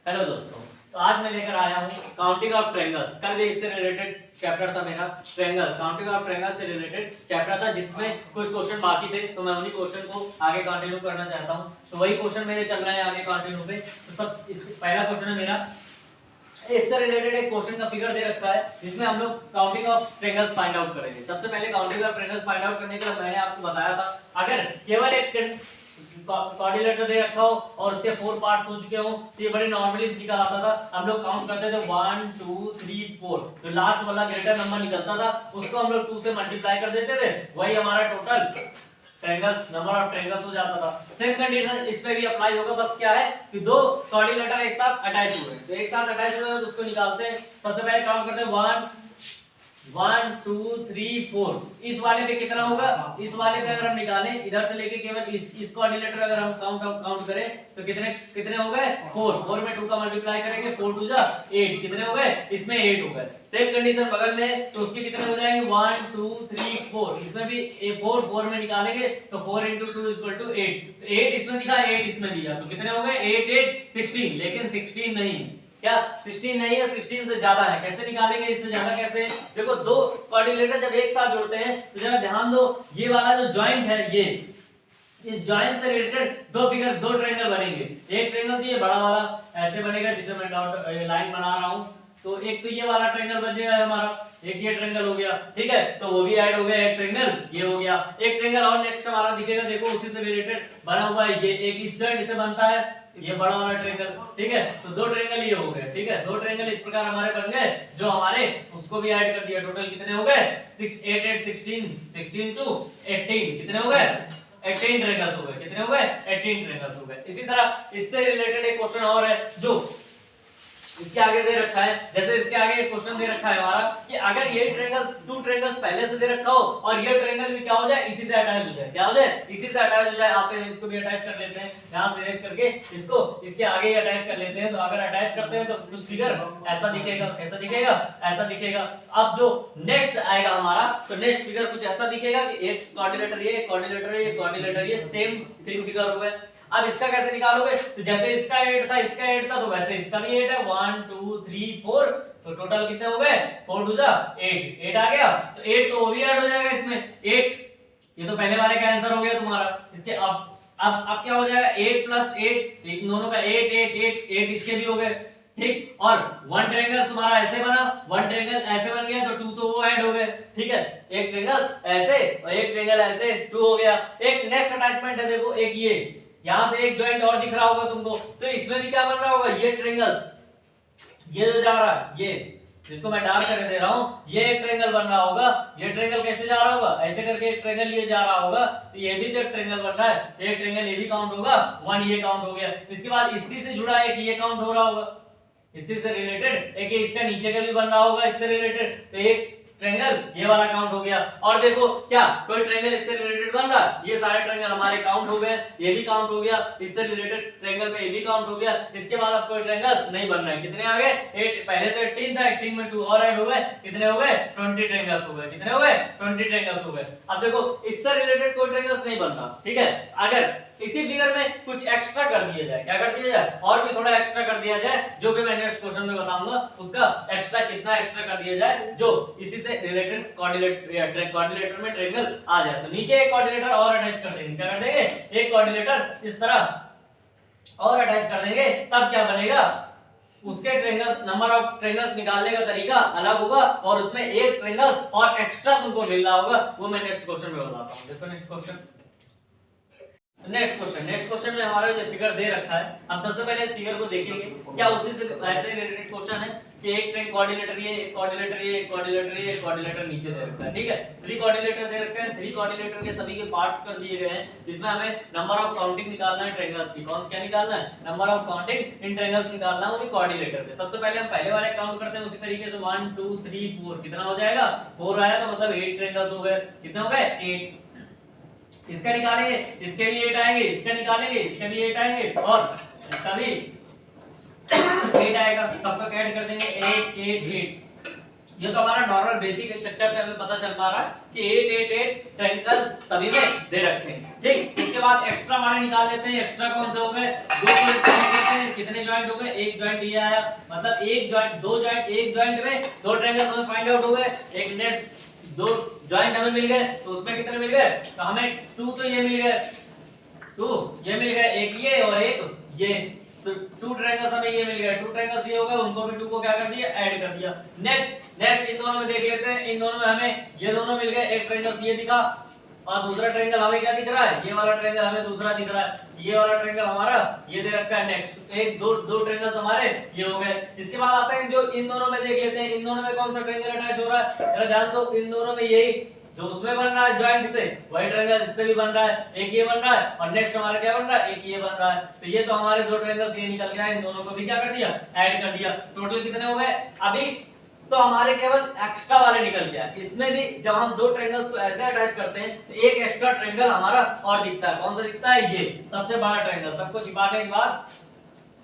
Hello दोस्तों, तो आज मैं लेकर आया हूँ काउंटिंग ऑफ ट्रायंगल्स। कल भी इससे रिलेटेड चैप्टर था मेरा ट्रायंगल, काउंटिंग ऑफ ट्रायंगल से रिलेटेड चैप्टर था जिसमें कुछ क्वेश्चन बाकी थे, तो मैं उन्हीं क्वेश्चन को आगे कंटिन्यू करना चाहता हूँ। तो वही क्वेश्चन मेरे चल रहे हैं आगे कंटिन्यू पे। तो सब पहला क्वेश्चन है मेरा, इससे रिलेटेड एक क्वेश्चन का फिगर दे रखा है जिसमें हम लोग counting of triangles find out करेंगे। सबसे पहले counting of triangles find out करने के लिए मैंने आपको बताया था, अगर केवल एक कोऑर्डिनेटर दे रखा हो और उसके 4 पार्ट्स हो चुके हो तो ये बड़े नॉर्मली निकल आता था। हम लोग काउंट करते थे 1 2 3 4, जो लास्ट वाला ग्रेटर नंबर निकलता था उसको हम लोग 2 से मल्टीप्लाई कर देते थे, वही हमारा total triangles number of triangles हो जाता था। सेम कंडीशन इस पे भी अप्लाई होगा, बस क्या है कि दो कोऑर्डिनेटर एक साथ अटैच हुए हैं, तो एक साथ अटैच हुए हैं तो उसको निकालते हैं। सबसे पहले काउंट करते हैं 1 2 3 4। इस वाले पे कितना होगा, इस वाले पे अगर हम निकालें इधर से लेके केवल इस कोऑर्डिनेटर अगर हम काउंट करें तो कितने कितने हो गए 4 में 2 का मल्टीप्लाई करेंगे 4 2 जा 8, कितने हो गए इसमें 8 हो गए। सेम कंडीशन बगल में, तो उसके कितने हो जाएंगे 1 2 3 4, इसमें भी 4 में निकालेंगे तो 4 * 2 = 8, तो 8 इसमें दिखा 8 इसमें दिया, तो कितने हो गए 8 8 16, लेकिन 16 नहीं, क्या 16 नहीं है, 16 से ज्यादा है। कैसे निकालेंगे इससे ज्यादा कैसे, देखो दो कोऑर्डिनेटर जब एक साथ जोड़ते हैं तो जरा ध्यान दो, ये वाला जो जॉइंट है ये, इस जॉइंट से रिलेटेड दो ट्रायंगल बनेंगे। एक ट्रायंगल तो ये बड़ा वाला ऐसे बनेगा जिसे मैं लाइन बना रहा हूं, तो एक तो ये वाला ट्रायंगल बन जाएगा हमारा, एक ये ट्रायंगल हो गया, ठीक है, तो वो भी ऐड हो गया, एक ट्रायंगल ये हो गया, एक ट्रायंगल और नेक्स्ट हमारा दिखेगा, देखो उसी से रिलेटेड बना हुआ है, ये एक इस जॉइंट से बनता है, ये बड़ा वाला ट्रायंगल, ठीक है, तो दो ट्रायंगल ये हो गए, ठीक है, दो ट्रायंगल इस प्रकार हमारे बन गए, जो हमारे उसको भी ऐड कर दिया, टोटल कितने हो गए 6 8 8 16 16 to 18, कितने हो गए 18 ट्रायंगल्स हो गए, कितने हो गए 18 ट्रायंगल्स हो गए। इसी तरह इससे रिलेटेड एक क्वेश्चन और है जो इसके आगे दे रखा है, जैसे इसके आगे एक क्वेश्चन दे रखा है हमारा कि अगर ये ट्रायंगल 2 ट्रायंगल्स पहले से दे रखा हो और ये ट्रायंगल भी क्या हो जाए इसी से अटैच हो जाए, क्या हो जाए इसी से अटैच हो जाए, आप इसको भी अटैच कर लेते हैं, यहां से अटैच करके इसको इसके आगे ही अटैच कर लेते हैं, तो अगर अटैच करते हैं तो कुछ फिगर ऐसा दिखेगा, कैसा दिखेगा ऐसा दिखेगा। अब जो नेक्स्ट आएगा हमारा, तो नेक्स्ट फिगर कुछ ऐसा दिखेगा कि एक कोऑर्डिनेटर ये, एक कोऑर्डिनेटर ये, एक कोऑर्डिनेटर ये, सेम तीन फिगर हुए। अब इसका कैसे निकालोगे, तो जैसे इसका 8 था इसका 8 था तो वैसे इसका भी 8 है, 1 2 3 4, तो टोटल कितने हो गए 4 2 जा 8 8 आ गया, तो 8 तो वो भी ऐड हो जाएगा इसमें 8, ये तो पहले वाले का आंसर हो गया तुम्हारा। इसके अब क्या हो जाएगा 8 + 8, इन दोनों का 8 8 8 8 इसके भी हो गए, ठीक, और वन ट्रायंगल तुम्हारा ऐसे बना, वन ट्रायंगल ऐसे बन गया तो 2 तो वो ऐड हो गए, ठीक है, एक ट्रायंगल ऐसे और एक ट्रायंगल ऐसे 2 हो गया। एक नेक्स्ट अटैचमेंट है, देखो एक ये यहां से एक जॉइंट और दिख रहा होगा तुमको, तो इसमें भी क्या बन रहा होगा ये ट्रायंगल्स, ये जो जा रहा है ये जिसको मैं डार्क करके दे रहा हूं, ये एक ट्रायंगल बन रहा होगा, ये ट्रायंगल कैसे जा रहा होगा ऐसे करके एक ट्रायंगल ये जा रहा होगा, तो ये भी तो एक ट्रायंगल बन रहा है, एक ट्रायंगल ये भी काउंट होगा 1, ये काउंट हो गया। इसके बाद इसी से जुड़ा एक ये काउंट हो रहा होगा, इसी से रिलेटेड एक इसका नीचे का भी बन रहा होगा इससे रिलेटेड, तो एक ट्रायंगल ये वाला काउंट हो गया। और देखो क्या कोई ट्रायंगल इससे रिलेटेड बन रहा है, ये सारे ट्रायंगल हमारे काउंट हो गए, ये भी काउंट हो गया, इससे रिलेटेड ट्रायंगल पे ये भी काउंट हो गया। इसके बाद अब कोई ट्रायंगल्स नहीं बन रहे हैं, कितने आ गए 8, पहले तो 18 था, 18 में 2 और ऐड हो गए, कितने हो गए 20 ट्रायंगल्स हो गए, कितने हो गए 20 ट्रायंगल्स हो गए। अब देखो इससे रिलेटेड कोई ट्रायंगल्स नहीं बन रहा, ठीक है, अगर इसी फिगर में कुछ एक्स्ट्रा कर दिया जाए, क्या कर दिया जाए और भी थोड़ा एक्स्ट्रा कर दिया जाए, जो कि मैं नेक्स्ट क्वेश्चन में बताऊंगा उसका एक्स्ट्रा कितना एक्स्ट्रा कर दिया जाए जो इसी से रिलेटेड कोऑर्डिनेटर में ट्रायंगल आ जाए, तो नीचे एक कोऑर्डिनेटर और अटैच कर देंगे, क्या कर देंगे एक कोऑर्डिनेटर इस तरह और अटैच कर देंगे, तब क्या बनेगा उसके ट्रायंगल्स नंबर ऑफ ट्रायंगल्स निकालने का तरीका अलग होगा और उसमें एक ट्रायंगल्स और एक्स्ट्रा तुमको मिल रहा होगा, वो मैं नेक्स्ट क्वेश्चन में बताता हूं। देखो नेक्स्ट क्वेश्चन में हमारा जो फिगर दे रखा है, हम सबसे पहले इस फिगर को देखेंगे, क्या उसी से ऐसे रिलेटेड क्वेश्चन है कि एक ट्रायंगल कोऑर्डिनेटर ये, एक कोऑर्डिनेटर ये, एक कोऑर्डिनेटर ये, एक कोऑर्डिनेटर नीचे दे रखा है, ठीक है, 3 कोऑर्डिनेटर दे रखे हैं, 3 कोऑर्डिनेटर के सभी के पार्ट्स कर दिए गए हैं, जिसमें हमें नंबर ऑफ काउंटिंग निकालना है ट्रायंगल्स की, कौन सा क्या निकालना है number of counting in triangles निकालना है, वो भी कोऑर्डिनेटर पे। सबसे पहले हम पहले वाले काउंट करते हैं उसी तरीके से 1 2 3 4, कितना हो जाएगा 4 आया तो मतलब 8 ट्रायंगल्स हो गए, कितने हो गए 8, इसका निकालेंगे इसके भी 8 आएंगे, इसका निकालेंगे इसके भी 8 आएंगे और इसका भी 8 आएगा, सबका ऐड कर देंगे 8 8 8। ये तो हमारा नॉर्मल बेसिक स्ट्रक्चर से हमें पता चल पा रहा है कि 8 8 8 ट्रायंगल सभी में दे रखे हैं, ठीक। इसके इसके बाद एक्स्ट्रा वाले निकाल लेते हैं। एक्स्ट्रा कौन से हो गए, दो जॉइंट, कितने जॉइंट हो गए, एक जॉइंट ये आया, मतलब एक जॉइंट, दो जॉइंट, एक जॉइंट में दो ट्रायंगल हमें फाइंड आउट हो गए। एक नेक्स्ट दो जॉइंट हमें मिल गए, तो उसमें कितने मिल गए, तो हमें 2 तो ये मिल गए, 2 ये मिल गए, एक ये और एक ये, तो 2 ट्रायंगल्स हमें ये मिल गए, 2 ट्रायंगल्स ये हो गए, उनको भी 2 को क्या कर दिया, ऐड कर दिया। नेक्स्ट इन दोनों में देख लेते हैं, इन दोनों में हमें ये दोनों मिल गए, एक ट्रायंगल ये दिखा और दूसरा ट्रायंगल हमें क्या दिख रहा है, ये वाला ट्रायंगल हमें दूसरा दिख रहा है, ये वाला ट्रायंगल हमारा ये दे रखा है। नेक्स्ट एक दो ट्रायंगल्स हमारे ये हो गए। इसके बाद आते हैं जो इन दोनों में देख लेते हैं, इन दोनों में कौन सा ट्रायंगल अटैच हो रहा है, जरा ध्यान दो, इन दोनों में यही जो उसमें बन रहा है जॉइंट से, वही ट्रायंगल इससे भी बन रहा है, एक ये बन रहा है और नेक्स्ट हमारा क्या बन रहा है, एक ये बन रहा है। तो ये तो हमारे दो ट्रायंगल्स ये निकल गया, इन दोनों को भी क्या कर दिया, ऐड कर दिया। टोटल कितने हो गए, अभी तो हमारे केवल एक्स्ट्रा वाले निकल गया। इसमें भी जब हम दो ट्रायंगल्स को ऐसे अटैच करते हैं तो एक एक्स्ट्रा ट्रायंगल हमारा और दिखता है। कौन सा दिखता है, ये सबसे बड़ा ट्रायंगल। सबको चिपकाने के बाद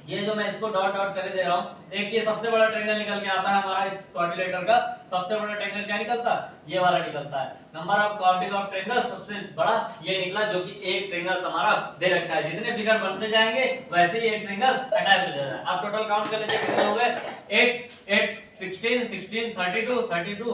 ये जो मैं इसको डॉट डॉट करके दे रहा हूं, एक ये सबसे बड़ा ट्रायंगल निकल के आता है हमारा इस क्वाड्रिलेटर का। सबसे बड़ा ट्रायंगल क्या निकलता है, ये वाला निकलता है। Number of counting of triangle सबसे बड़ा ये निकला, जो कि एक ट्रायंगल हमारा दे रखा है। जितने फिगर बनते जाएंगे वैसे ही एक ट्रायंगल अटैच हो जाएगा। अब टोटल काउंट कर लेते हैं कितने हो गए, 8 16 16 32 32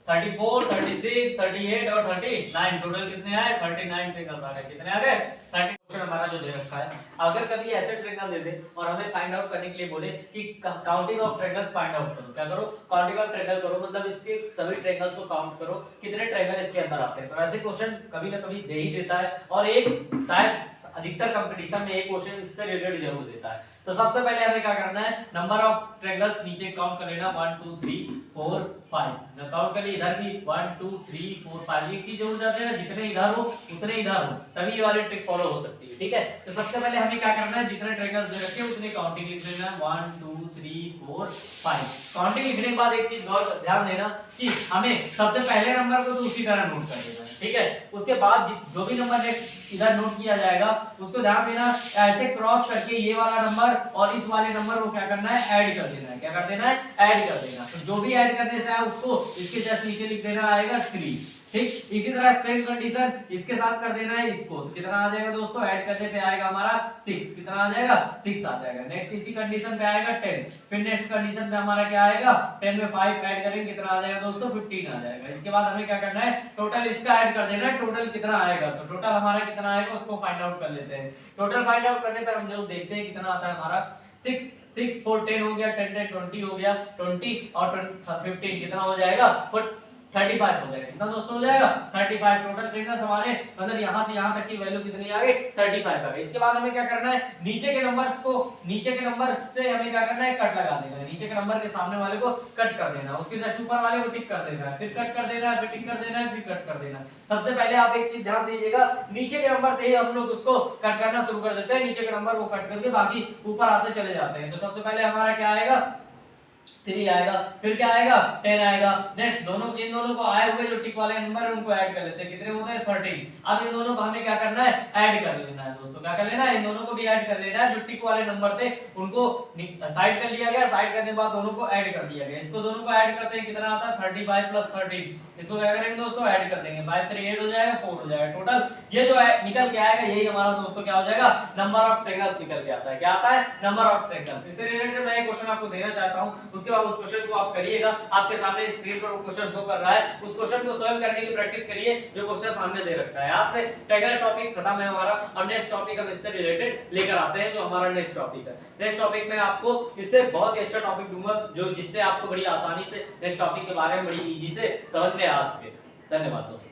34 36 38 और 39, टोटल कितने आए, 39 ट्रायंगल आ गए। कितने आ गए, 30। क्वेश्चन हमारा जो दे रखा है, अगर कभी ऐसे ट्रायंगल दे दे और हमें फाइंड आउट करने के लिए बोले कि counting of triangles find out करो, क्या करो, काउंटिंग ऑफ ट्रायंगल करो, मतलब इसके सभी ट्रायंगल्स को काउंट करो, कितने ट्रायंगल इसके अंदर आते हैं। तो ऐसे क्वेश्चन कभी ना कभी दे ही देता है, और एक शायद अधिकतर कंपटीशन में एक क्वेश्चन इससे रिलेटेड जरूर देता है। तो सबसे पहले हमें क्या करना है, नंबर ऑफ ट्रायंगल्स नीचे काउंट कर लेना, 1 2 3 4 5, मैं काउंट कर ली, इधर भी 1 2 3 4 5। एक चीज जरूर जाते हैं, जितने इधर हो उतने इधर हो, तभी ये वाली ट्रिक फॉलो हो सकती है, ठीक है। तो सबसे पहले हमें क्या करना है, जितने ट्रायंगल्स दे रखे हैं उतनी काउंटिंग लिख लेना, 1 2 3 4 5। काउंटिंग लिखने के बाद एक चीज और ध्यान देना कि हमें सबसे पहले नंबर को तो उसी तरह नोट कर देना है, ठीक है। उसके बाद जो भी नंबर नेक्स्ट इधर नोट किया जाएगा उसको ध्यान देना, ऐसे क्रॉस करके ये वाला नंबर और इस वाले नंबर को क्या करना है, ऐड कर देना है। क्या कर देना है, ऐड कर देना। तो जो भी ऐड करने से आए उसको इसके जस्ट नीचे लिख देना, आएगा 3, ठीक। इसी तरह सेम कंडीशन इसके साथ कर देना है इसको, तो कितना आ जाएगा दोस्तों, ऐड करने पे आएगा हमारा 6, कितना आ जाएगा, 6 आ जाएगा। नेक्स्ट इसी कंडीशन पे आएगा 10, फिर नेक्स्ट कंडीशन पे हमारा क्या आएगा, 10 में 5 ऐड करेंगे, कितना आ जाएगा दोस्तों, 15 आ जाएगा। इसके बाद हमें क्या करना है, टोटल इसका ऐड कर देना है, टोटल कितना आएगा, तो टोटल हमारा कितना आएगा उसको फाइंड आउट कर लेते हैं। टोटल फाइंड आउट करने पर हम जरूर देखते हैं कितना आता है हमारा, 6 6 4 10 हो गया, 10 10 20 हो गया, 20 और 15 कितना हो जाएगा, 35 हो जाएगा। कितना दोस्तों हो जाएगा, 35। टोटल ट्रायंगल्स हमारे मतलब यहां से यहां तक की वैल्यू कितनी आ गई, 35 आ गई। इसके बाद हमें क्या करना है, नीचे के नंबर से हमें क्या करना है, कट लगा देना है। नीचे के नंबर के सामने वाले को कट कर देना है, उसके जस्ट ऊपर वाले को टिक कर देना है, फिर कट कर देना है, फिर टिक कर देना है, फिर कट कर देना है। सबसे पहले आप एक चीज ध्यान दीजिएगा, नीचे के नंबर से ही हम लोग उसको कट करना शुरू कर देते हैं। नीचे के नंबर को कट करके बाकी ऊपर आते चले जाते हैं। तो सबसे पहले हमारा क्या आएगा, 3 आएगा, फिर क्या आएगा, 10 आएगा। नेक्स्ट इन दोनों को आए हुए जो टिक वाले नंबर है उनको ऐड कर लेते हैं, कितने होते हैं, 13। अब इन दोनों को हमें क्या करना है, ऐड कर लेना है दोस्तों। क्या कर लेना है, इन दोनों को भी ऐड कर लेना है। जो टिक वाले नंबर थे उनको साइड कर लिया गया, साइड करने के बाद दोनों को ऐड कर दिया गया। इसको दोनों को ऐड करते हैं, कितना आता है, 35 + 13। इसको क्या करेंगे दोस्तों, ऐड कर देंगे, 5 3 8 हो जाएगा, 4 हो जाएगा। टोटल ये जो निकल के आएगा यही हमारा दोस्तों क्या हो जाएगा, नंबर ऑफ ट्रायंगल्स निकल के आता है। क्या आता है, नंबर ऑफ ट्रायंगल्स। इससे रिलेटेड मैं एक क्वेश्चन आपको देना चाहता हूं, उसके बाद उस क्वेश्चन को आप करिएगा। आपके सामने स्क्रीन पर वो क्वेश्चन शो कर रहा है, उस क्वेश्चन को स्वयं करने की प्रैक्टिस करिए जो क्वेश्चन सामने दे रखा है। आज से ट्रायंगल टॉपिक खत्म है हमारा। अब नेक्स्ट टॉपिक हम इससे रिलेटेड लेकर आते हैं, जो हमारा नेक्स्ट टॉपिक है। नेक्स्ट टॉपिक में आपको इससे बहुत ही अच्छा टॉपिक दूंगा, जो जिससे आपको बड़ी आसानी से नेक्स्ट टॉपिक के बारे में बड़ी इजी से समझ में आ सके। धन्यवाद दोस्तों।